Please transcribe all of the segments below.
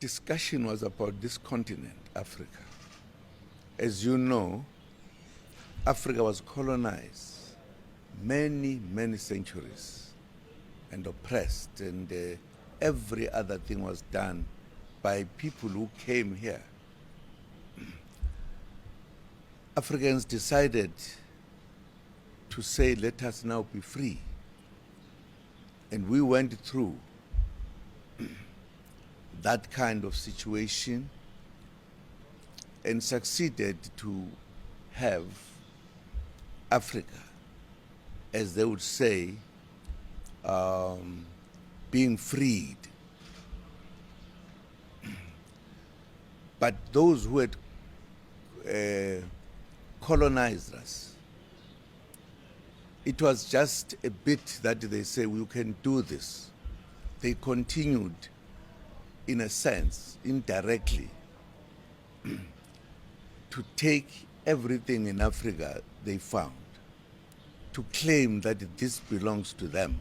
discussion was about this continent, Africa. As you know, Africa was colonized many, many centuries and oppressed, and every other thing was done by people who came here. Africans decided to say, let us now be free. And we went through that kind of situation and succeeded to have Africa, as they would say, being freed. But those who had colonized us, it was just a bit that they say, we can do this. They continued, in a sense, indirectly, to take everything in Africa they found, to claim that this belongs to them.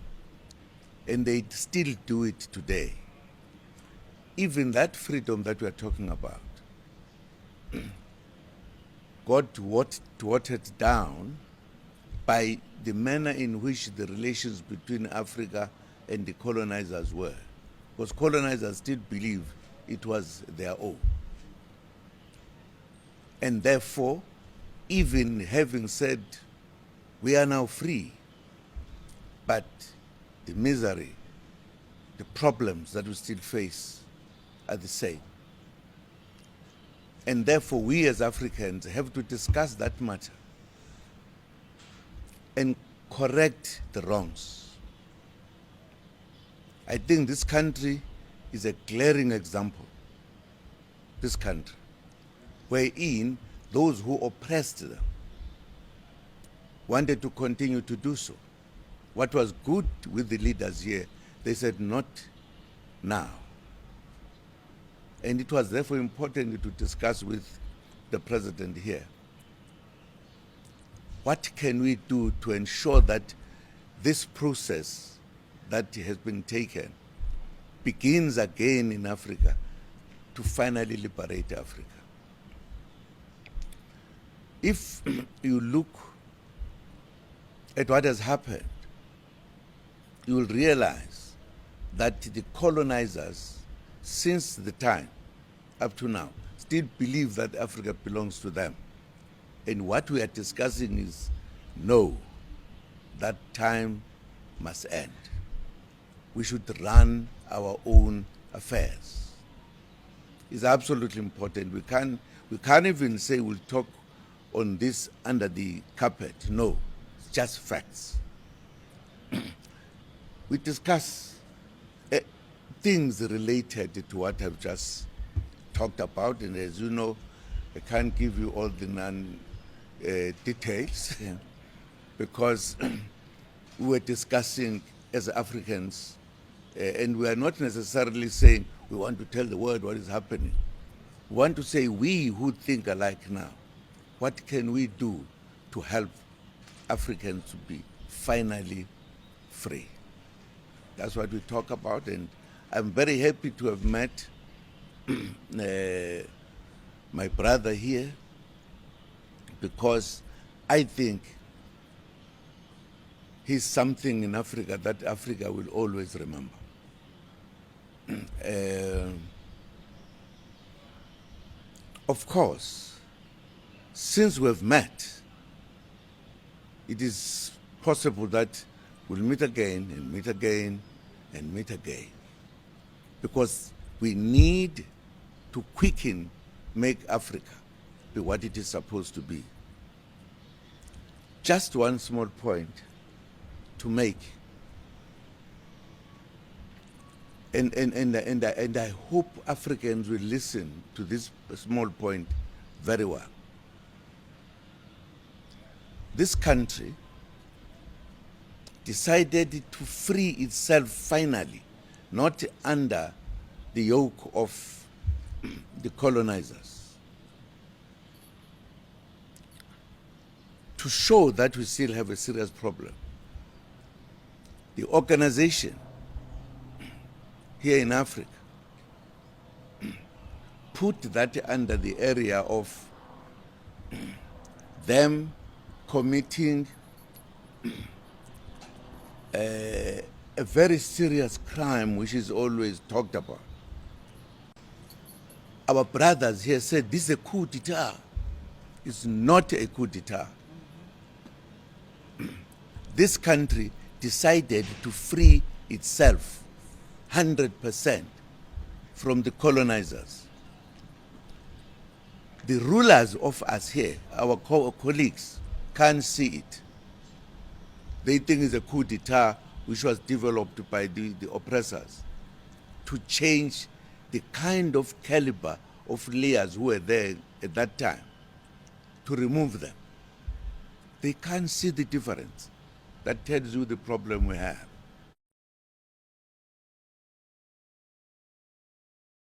And they still do it today. Even that freedom that we are talking about got watered down by the manner in which the relations between Africa and the colonizers were. Because colonizers still believe it was their own. And therefore, even having said, we are now free, but the misery, the problems that we still face are the same. And therefore, we as Africans have to discuss that matter and correct the wrongs. I think this country is a glaring example, this country, wherein those who oppressed them wanted to continue to do so. What was good with the leaders here, they said, not now. And it was therefore important to discuss with the president here. What can we do to ensure that this process that has been taken begins again in Africa to finally liberate Africa? If you look at what has happened, you will realize that the colonizers, since the time up to now, still believe that Africa belongs to them. And what we are discussing is, no, that time must end. We should run our own affairs. It's absolutely important. We can't even say we'll talk on this under the carpet. No, it's just facts. We discuss things related to what I've just talked about, and as you know, I can't give you all the details because we were discussing as Africans, and we are not necessarily saying we want to tell the world what is happening. We want to say, we who think alike now, what can we do to help Africans to be finally free? That's what we talk about, and I'm very happy to have met my brother here, because I think he's something in Africa that Africa will always remember. Of course, since we've met, it is possible that we'll meet again and meet again and meet again, because we need to quicken, make Africa be what it is supposed to be. Just one small point to make, and I hope Africans will listen to this small point very well. This country decided to free itself finally, not under the yoke of the colonizers, to show that we still have a serious problem. The organization here in Africa put that under the area of them committing a very serious crime which is always talked about. Our brothers here said this is a coup d'etat. It's not a coup d'etat. This country decided to free itself 100% from the colonizers. The rulers of us here, our colleagues, can't see it. They think it's a coup d'etat which was developed by the oppressors to change the kind of caliber of leaders who were there at that time, to remove them. They can't see the difference. That tells you the problem we have.